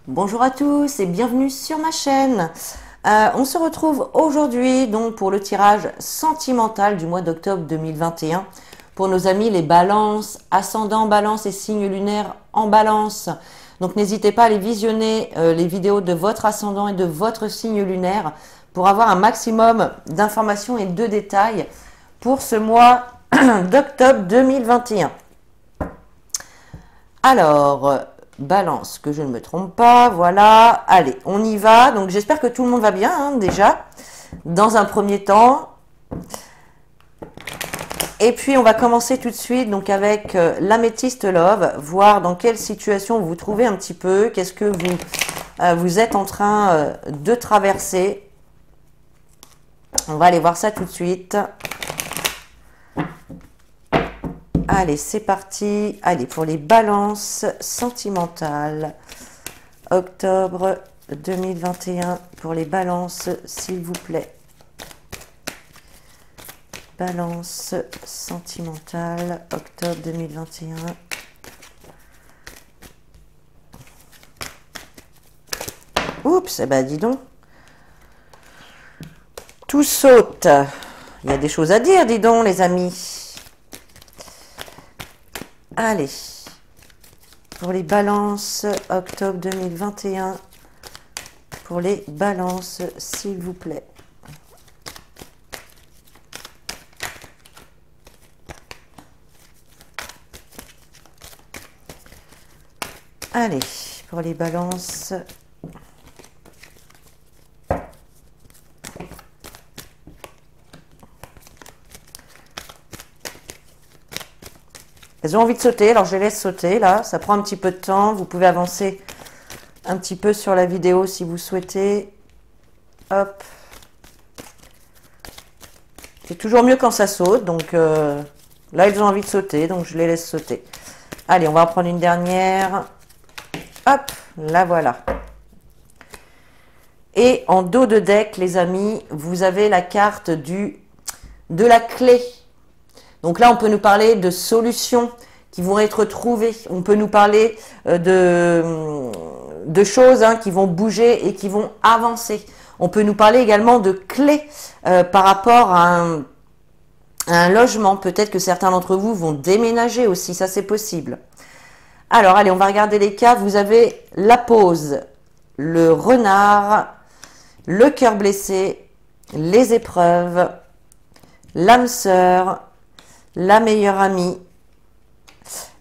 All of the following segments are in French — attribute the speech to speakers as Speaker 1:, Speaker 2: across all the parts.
Speaker 1: Bonjour à tous et bienvenue sur ma chaîne. On se retrouve aujourd'hui donc pour le tirage sentimental du mois d'octobre 2021 pour nos amis les balances, ascendant balance et signes lunaires en balance. Donc n'hésitez pas à aller visionner les vidéos de votre ascendant et de votre signe lunaire pour avoir un maximum d'informations et de détails pour ce mois d'octobre 2021. Alors, balance, que je ne me trompe pas, voilà, allez, on y va. Donc j'espère que tout le monde va bien, hein, déjà, dans un premier temps. Et puis on va commencer tout de suite donc avec l'améthyste love, voir dans quelle situation vous vous trouvez un petit peu, qu'est-ce que vous êtes en train de traverser. On va aller voir ça tout de suite. Allez, c'est parti. Allez, pour les balances sentimentales, octobre 2021, pour les balances, s'il vous plaît. Balance sentimentale, octobre 2021. Oups, eh ben dis donc. Tout saute. Il y a des choses à dire, dis donc, les amis. Allez, pour les balances, octobre 2021, pour les balances, s'il vous plaît. Allez, pour les balances. Elles ont envie de sauter, alors je les laisse sauter là, ça prend un petit peu de temps, vous pouvez avancer un petit peu sur la vidéo si vous souhaitez. Hop. C'est toujours mieux quand ça saute, donc là elles ont envie de sauter, donc je les laisse sauter. Allez, on va en prendre une dernière. Hop, la voilà. Et en dos de deck, les amis, vous avez la carte de la clé. Donc là, on peut nous parler de solutions qui vont être trouvées. On peut nous parler de choses qui vont bouger et qui vont avancer. On peut nous parler également de clés par rapport à un logement. Peut-être que certains d'entre vous vont déménager aussi, ça c'est possible. Alors, allez, on va regarder les cas. Vous avez la pause, le renard, le cœur blessé, les épreuves, l'âme sœur, la meilleure amie,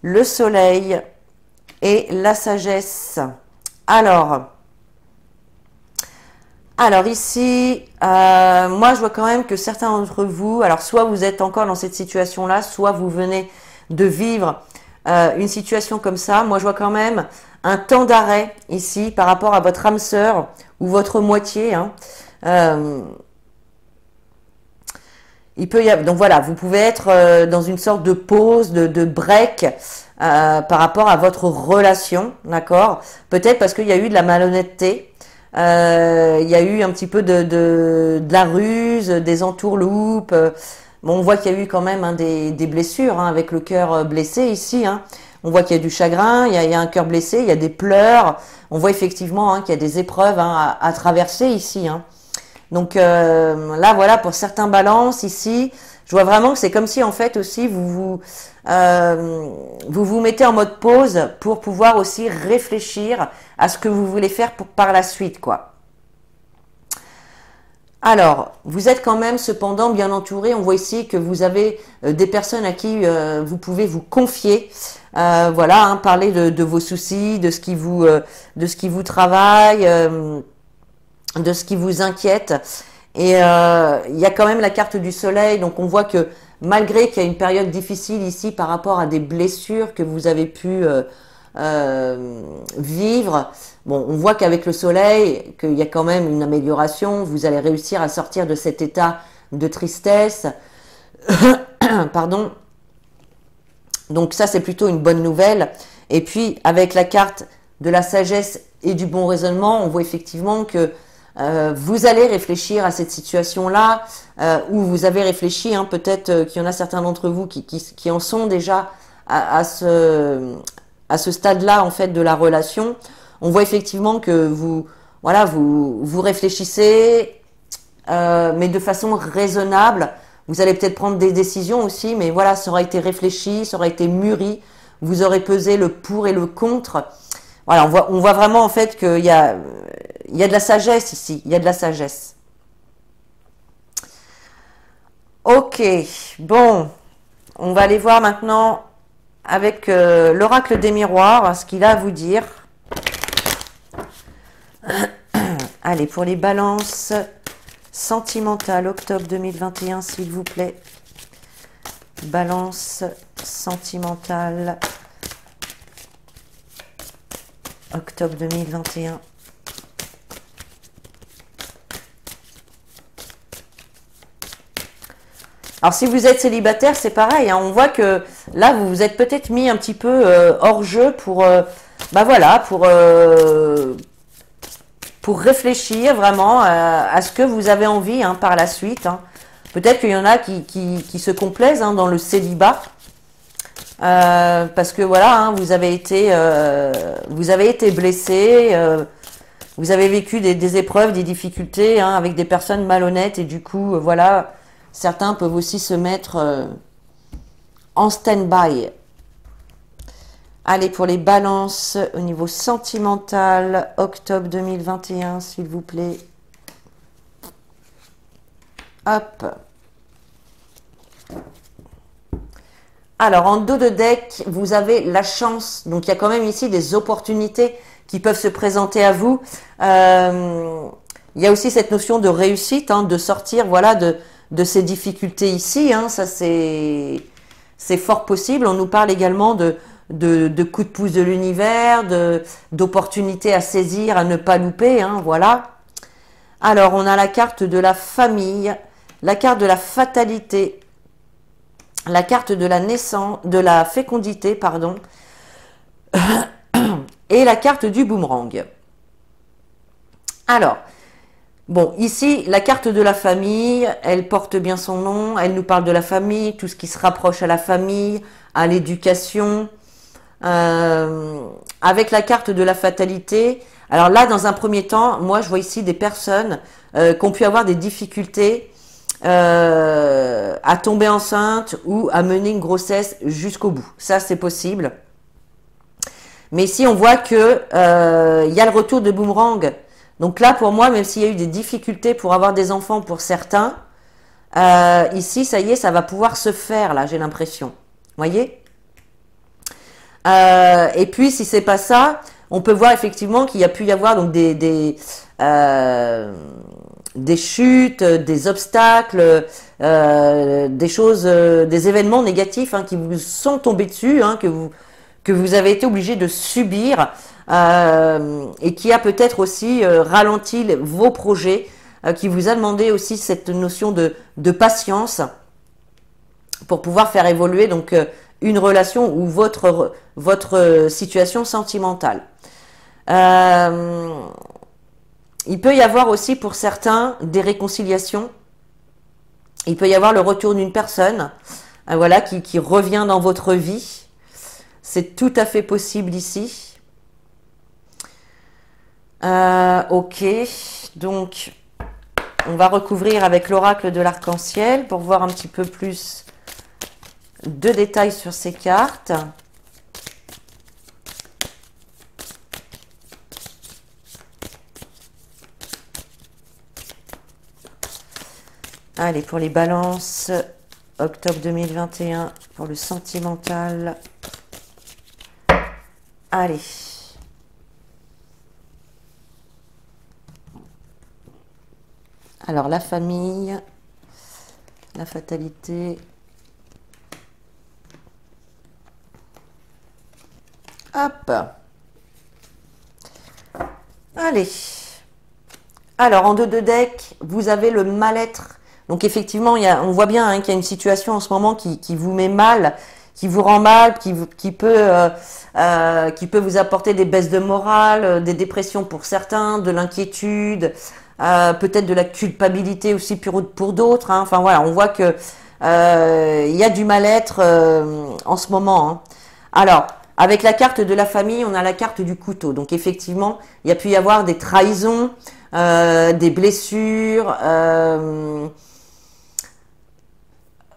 Speaker 1: le soleil et la sagesse. Alors ici, moi je vois quand même que certains d'entre vous, alors soit vous êtes encore dans cette situation-là, soit vous venez de vivre une situation comme ça. Moi je vois quand même un temps d'arrêt ici par rapport à votre âme sœur ou votre moitié. Il peut y avoir, donc voilà, vous pouvez être dans une sorte de pause, de break par rapport à votre relation, d'accord? Peut-être parce qu'il y a eu de la malhonnêteté, il y a eu un petit peu de la ruse, des entourloupes. Bon, on voit qu'il y a eu quand même des blessures avec le cœur blessé ici. On voit qu'il y a du chagrin, il y a un cœur blessé, il y a des pleurs. On voit effectivement qu'il y a des épreuves à traverser ici. Donc là, voilà, pour certains balances ici, je vois vraiment que c'est comme si en fait aussi vous vous mettez en mode pause pour pouvoir aussi réfléchir à ce que vous voulez faire par la suite, quoi. Alors, vous êtes quand même cependant bien entouré. On voit ici que vous avez des personnes à qui vous pouvez vous confier. Voilà, parler de vos soucis, de ce qui vous travaille, de ce qui vous inquiète. Et il y a quand même la carte du soleil, donc on voit que malgré qu'il y a une période difficile ici par rapport à des blessures que vous avez pu vivre, bon, on voit qu'avec le soleil, qu'il y a quand même une amélioration, vous allez réussir à sortir de cet état de tristesse. Pardon. Donc ça, c'est plutôt une bonne nouvelle. Et puis, avec la carte de la sagesse et du bon raisonnement, on voit effectivement que vous allez réfléchir à cette situation-là, où vous avez réfléchi, peut-être qu'il y en a certains d'entre vous qui en sont déjà à ce stade-là, en fait, de la relation. On voit effectivement que vous, voilà, vous réfléchissez, mais de façon raisonnable. Vous allez peut-être prendre des décisions aussi, mais voilà, ça aura été réfléchi, ça aura été mûri. Vous aurez pesé le pour et le contre. Voilà, on voit vraiment en fait qu'il y a de la sagesse ici. Il y a de la sagesse. Ok, bon, on va aller voir maintenant avec l'oracle des miroirs ce qu'il a à vous dire. Allez, pour les balances sentimentales, octobre 2021, s'il vous plaît. Balance sentimentale, octobre 2021. Alors, si vous êtes célibataire, c'est pareil, hein, on voit que là, vous vous êtes peut-être mis un petit peu hors jeu pour, bah voilà, pour réfléchir vraiment à ce que vous avez envie hein, par la suite. Hein. Peut-être qu'il y en a qui se complaisent hein, dans le célibat, parce que voilà, hein, vous avez été blessé, vous avez vécu des épreuves, des difficultés hein, avec des personnes malhonnêtes et du coup, voilà, certains peuvent aussi se mettre en stand-by. Allez, pour les balances au niveau sentimental, octobre 2021, s'il vous plaît. Hop. Alors, en dos de deck, vous avez la chance. Donc, il y a quand même ici des opportunités qui peuvent se présenter à vous. Il y a aussi cette notion de réussite, hein, de sortir voilà, de ces difficultés ici. Hein, ça, c'est fort possible. On nous parle également de coups de pouce de l'univers, d'opportunités à saisir, à ne pas louper, hein, voilà. Alors, on a la carte de la famille, la carte de la fatalité, la carte de la naissance, de la fécondité, pardon, et la carte du boomerang. Alors, bon, ici, la carte de la famille, elle porte bien son nom, elle nous parle de la famille, tout ce qui se rapproche à la famille, à l'éducation. Avec la carte de la fatalité, alors là, dans un premier temps, moi, je vois ici des personnes qui ont pu avoir des difficultés à tomber enceinte ou à mener une grossesse jusqu'au bout. Ça, c'est possible. Mais ici, on voit que il y a le retour de boomerang. Donc là, pour moi, même s'il y a eu des difficultés pour avoir des enfants pour certains, ici, ça y est, ça va pouvoir se faire, là, j'ai l'impression. Voyez ? Et puis, si c'est pas ça, on peut voir effectivement qu'il y a pu y avoir donc des chutes, des obstacles, des choses, des événements négatifs hein, qui vous sont tombés dessus, hein, que vous avez été obligé de subir et qui a peut-être aussi ralenti vos projets, qui vous a demandé aussi cette notion de patience pour pouvoir faire évoluer donc une relation ou votre situation sentimentale. Il peut y avoir aussi pour certains des réconciliations. Il peut y avoir le retour d'une personne voilà, qui revient dans votre vie. C'est tout à fait possible ici. Ok, donc on va recouvrir avec l'oracle de l'arc-en-ciel pour voir un petit peu plus de détails sur ces cartes. Allez, pour les balances, octobre 2021, pour le sentimental. Allez. Alors, la famille, la fatalité. Hop. Allez. Alors, en dos de deck, vous avez le mal-être. Donc, effectivement, on voit bien hein, qu'il y a une situation en ce moment qui vous met mal, qui vous rend mal, qui peut vous apporter des baisses de morale, des dépressions pour certains, de l'inquiétude, peut-être de la culpabilité aussi pour d'autres. Hein. Enfin, voilà, on voit que il y a du mal-être en ce moment. Hein. Alors, Avec la carte de la famille, on a la carte du couteau. Donc effectivement, il y a pu y avoir des trahisons, des blessures,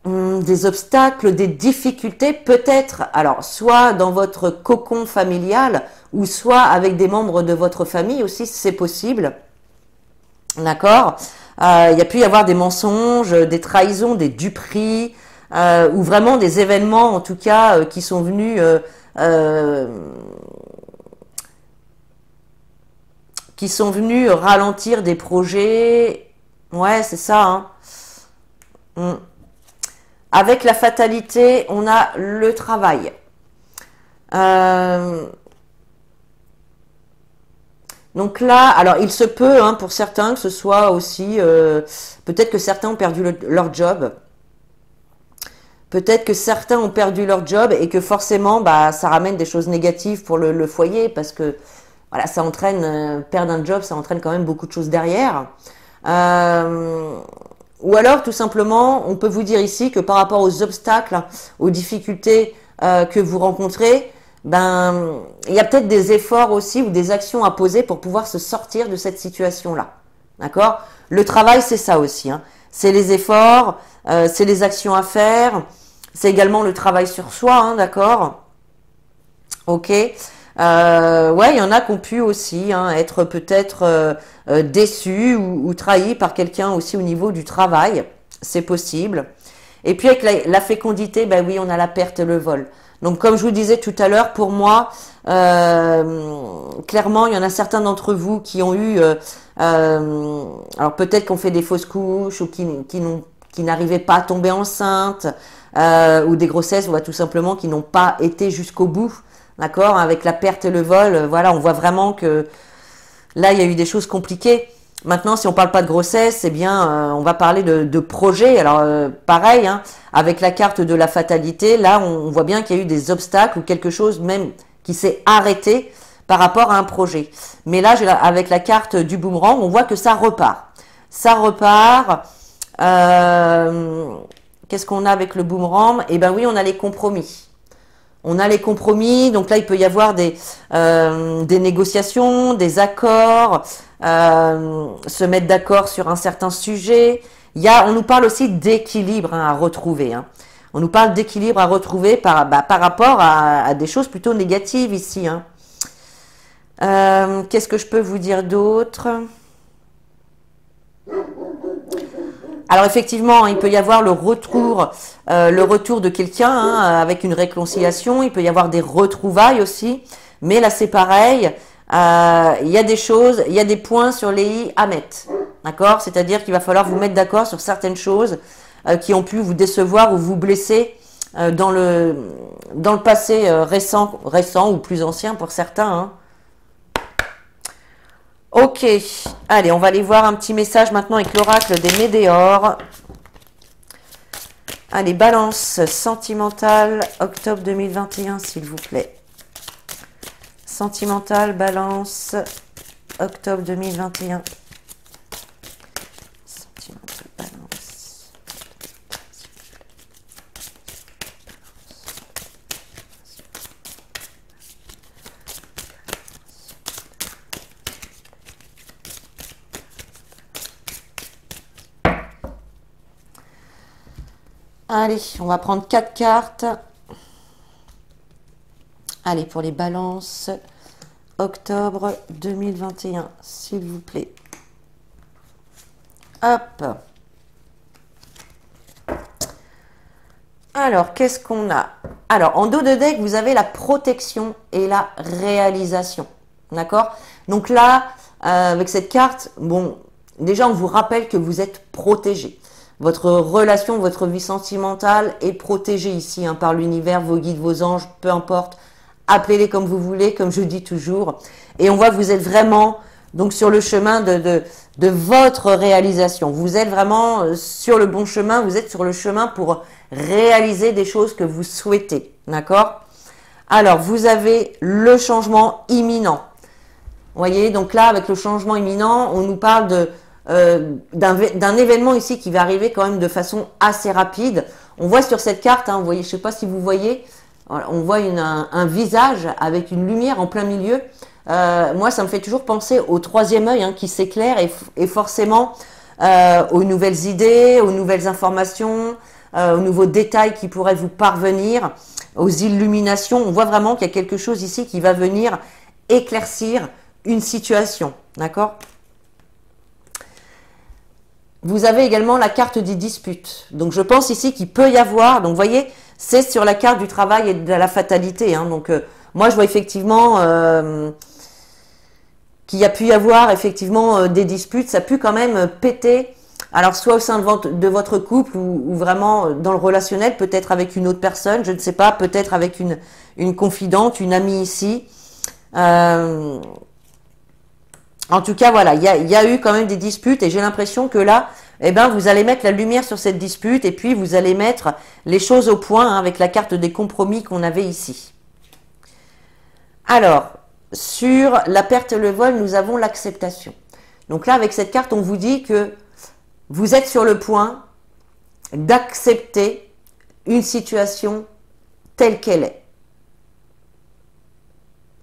Speaker 1: des obstacles, des difficultés, peut-être, alors soit dans votre cocon familial ou soit avec des membres de votre famille aussi, c'est possible. D'accord. Il y a pu y avoir des mensonges, des trahisons, des duperies, ou vraiment des événements, en tout cas, qui sont venus ralentir des projets. Ouais, c'est ça. Hein. Avec la fatalité, on a le travail. Donc là, alors il se peut hein, pour certains que ce soit aussi, peut-être que certains ont perdu leur job. Peut-être que certains ont perdu leur job et que forcément, bah, ça ramène des choses négatives pour le foyer parce que voilà, ça entraîne, perdre un job, ça entraîne quand même beaucoup de choses derrière. Ou alors, tout simplement, on peut vous dire ici que par rapport aux obstacles, aux difficultés que vous rencontrez, ben, il y a peut-être des efforts aussi ou des actions à poser pour pouvoir se sortir de cette situation-là. D'accord? Le travail, c'est ça aussi. Hein. C'est les efforts, c'est les actions à faire, c'est également le travail sur soi, hein, d'accord? Ok. Ouais, il y en a qui ont pu aussi hein, être peut-être déçus ou trahis par quelqu'un aussi au niveau du travail. C'est possible. Et puis avec la fécondité, ben oui, on a la perte et le vol. Donc comme je vous disais tout à l'heure, pour moi, clairement, il y en a certains d'entre vous qui ont eu, alors peut-être qu'on fait des fausses couches ou qui n'arrivaient pas à tomber enceinte, ou des grossesses, ou tout simplement qui n'ont pas été jusqu'au bout. D'accord, avec la perte et le vol, voilà, on voit vraiment que là, il y a eu des choses compliquées. Maintenant, si on parle pas de grossesse, eh bien, on va parler de projet. Alors, pareil, hein, avec la carte de la fatalité, là, on voit bien qu'il y a eu des obstacles ou quelque chose même qui s'est arrêté par rapport à un projet. Mais là, avec la carte du boomerang, on voit que ça repart. Ça repart. Qu'est-ce qu'on a avec le boomerang? Eh ben oui, on a les compromis. On a les compromis, donc là il peut y avoir des négociations, des accords, se mettre d'accord sur un certain sujet. On nous parle aussi d'équilibre hein, à retrouver. Hein. On nous parle d'équilibre à retrouver par rapport à des choses plutôt négatives ici. Hein. Qu'est-ce que je peux vous dire d'autre ? Alors effectivement, il peut y avoir le retour de quelqu'un hein, avec une réconciliation. Il peut y avoir des retrouvailles aussi. Mais là, c'est pareil. Il y a des choses, il y a des points sur les i à mettre. D'accord? C'est-à-dire qu'il va falloir vous mettre d'accord sur certaines choses qui ont pu vous décevoir ou vous blesser dans le passé récent ou plus ancien pour certains. Hein. Ok, allez, on va aller voir un petit message maintenant avec l'oracle des Médéors. Allez, balance sentimentale, octobre 2021, s'il vous plaît. Sentimentale, balance, octobre 2021. Sentimentale, balance. Allez, on va prendre 4 cartes. Allez, pour les balances, octobre 2021, s'il vous plaît. Hop. Alors, qu'est-ce qu'on a? Alors, en dos de deck, vous avez la protection et la réalisation. D'accord? Donc là, avec cette carte, bon, déjà, on vous rappelle que vous êtes protégé. Votre relation, votre vie sentimentale est protégée ici hein, par l'univers, vos guides, vos anges, peu importe. Appelez-les comme vous voulez, comme je dis toujours. Et on voit que vous êtes vraiment donc sur le chemin de votre réalisation. Vous êtes vraiment sur le bon chemin, vous êtes sur le chemin pour réaliser des choses que vous souhaitez. D'accord? Alors, vous avez le changement imminent. Vous voyez, donc là, avec le changement imminent, on nous parle d'un événement ici qui va arriver quand même de façon assez rapide. On voit sur cette carte, hein, vous voyez, je ne sais pas si vous voyez, On voit un visage avec une lumière en plein milieu. Moi, ça me fait toujours penser au troisième œil qui s'éclaire et forcément aux nouvelles idées, aux nouvelles informations, aux nouveaux détails qui pourraient vous parvenir, aux illuminations. On voit vraiment qu'il y a quelque chose ici qui va venir éclaircir une situation. D'accord ? Vous avez également la carte des disputes. Donc, je pense ici qu'il peut y avoir, donc vous voyez, c'est sur la carte du travail et de la fatalité. Donc, moi, je vois effectivement qu'il y a pu y avoir effectivement des disputes. Ça a pu quand même péter, alors soit au sein de votre couple ou vraiment dans le relationnel, peut-être avec une autre personne, je ne sais pas, peut-être avec une confidente, une amie ici. En tout cas, voilà, il y a eu quand même des disputes et j'ai l'impression que là, eh ben, vous allez mettre la lumière sur cette dispute et puis vous allez mettre les choses au point avec la carte des compromis qu'on avait ici. Alors, sur la perte et le vol, nous avons l'acceptation. Donc là, avec cette carte, on vous dit que vous êtes sur le point d'accepter une situation telle qu'elle est.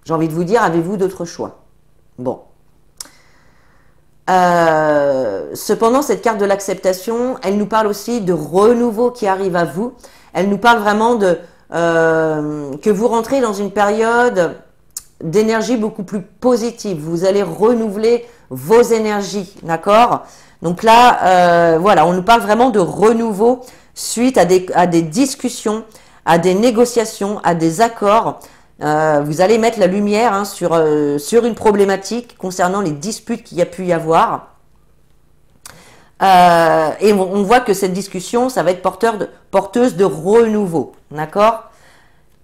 Speaker 1: J'ai envie de vous dire, avez-vous d'autres choix? Bon. Cependant, cette carte de l'acceptation, elle nous parle aussi de renouveau qui arrive à vous. Elle nous parle vraiment de que vous rentrez dans une période d'énergie beaucoup plus positive. Vous allez renouveler vos énergies, d'accord? Donc là, voilà, on nous parle vraiment de renouveau suite à des discussions, à des négociations, à des accords. Vous allez mettre la lumière sur une problématique concernant les disputes qu'il y a pu y avoir. Et on voit que cette discussion, ça va être porteuse de renouveau. D'accord?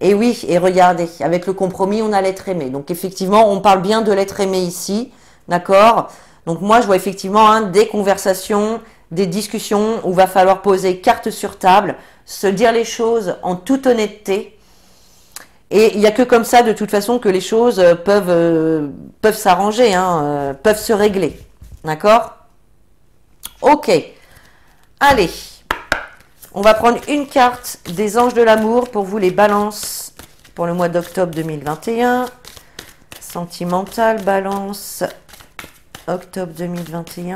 Speaker 1: Et oui, et regardez, avec le compromis, on a l'être aimé. Donc effectivement, on parle bien de l'être aimé ici. D'accord? Donc moi, je vois effectivement des conversations, des discussions où il va falloir poser carte sur table, se dire les choses en toute honnêteté. Et il n'y a que comme ça, de toute façon, que les choses peuvent s'arranger, peuvent se régler. D'accord? Ok. Allez. On va prendre une carte des anges de l'amour pour vous, les balances, pour le mois d'octobre 2021. Sentimental, balance, octobre 2021.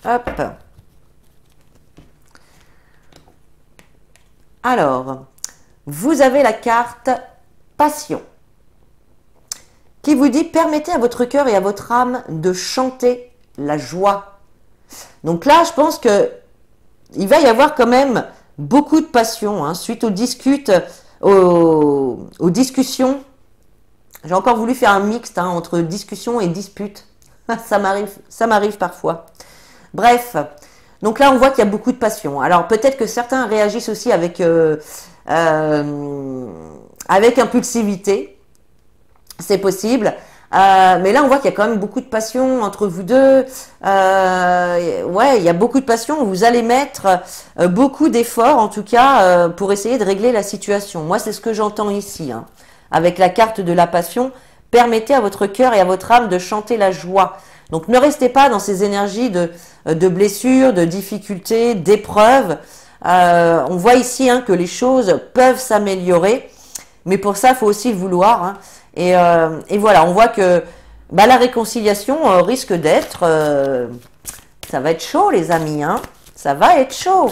Speaker 1: Hop. Alors, vous avez la carte passion qui vous dit permettez à votre cœur et à votre âme de chanter la joie. Donc là, je pense que il va y avoir quand même beaucoup de passion suite aux discussions. J'ai encore voulu faire un mixte entre discussion et dispute. Ça m'arrive parfois. Bref, donc là on voit qu'il y a beaucoup de passion. Alors peut-être que certains réagissent aussi avec impulsivité, c'est possible. Mais là, on voit qu'il y a quand même beaucoup de passion entre vous deux. Ouais, il y a beaucoup de passion. Vous allez mettre beaucoup d'efforts, en tout cas, pour essayer de régler la situation. Moi, c'est ce que j'entends ici. Avec la carte de la passion, permettez à votre cœur et à votre âme de chanter la joie. Donc, ne restez pas dans ces énergies de blessures, de difficultés, d'épreuves. On voit ici que les choses peuvent s'améliorer. Mais pour ça, il faut aussi le vouloir. Et voilà, on voit que la réconciliation risque d'être... ça va être chaud, les amis. Ça va être chaud.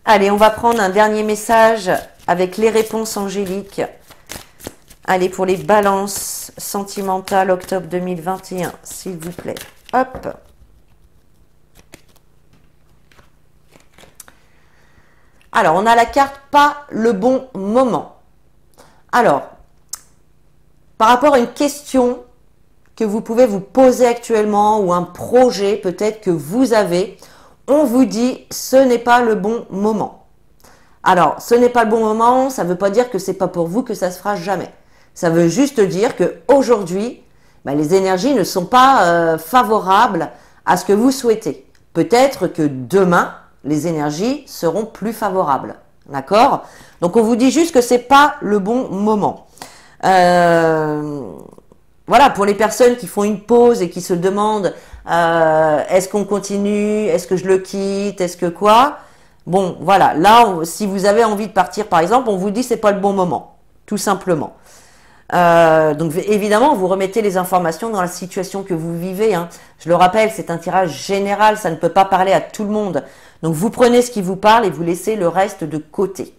Speaker 1: Allez, on va prendre un dernier message avec les réponses angéliques. Allez, pour les balances sentimentales, octobre 2021, s'il vous plaît. Hop. Alors, on a la carte « Pas le bon moment ». Alors, par rapport à une question que vous pouvez vous poser actuellement ou un projet peut-être que vous avez, on vous dit ce n'est pas le bon moment. Alors, ce n'est pas le bon moment, ça ne veut pas dire que ce n'est pas pour vous que ça se fera jamais. Ça veut juste dire qu'aujourd'hui, les énergies ne sont pas favorables à ce que vous souhaitez. Peut-être que demain, les énergies seront plus favorables. D'accord? Donc, on vous dit juste que ce n'est pas le bon moment. Voilà, pour les personnes qui font une pause et qui se demandent est-ce qu'on continue, est-ce que je le quitte, est-ce que quoi, Bon, voilà. Là, si vous avez envie de partir, par exemple, on vous dit c'est pas le bon moment, tout simplement. Donc évidemment, vous remettez les informations dans la situation que vous vivez. Hein. Je le rappelle, c'est un tirage général, ça ne peut pas parler à tout le monde. Donc vous prenez ce qui vous parle et vous laissez le reste de côté.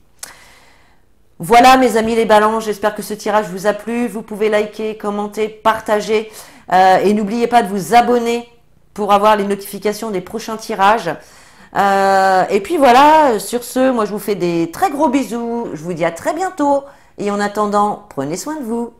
Speaker 1: Voilà mes amis les balances, j'espère que ce tirage vous a plu. Vous pouvez liker, commenter, partager et n'oubliez pas de vous abonner pour avoir les notifications des prochains tirages. Et puis voilà, sur ce, moi je vous fais des très gros bisous. Je vous dis à très bientôt. Et en attendant, prenez soin de vous.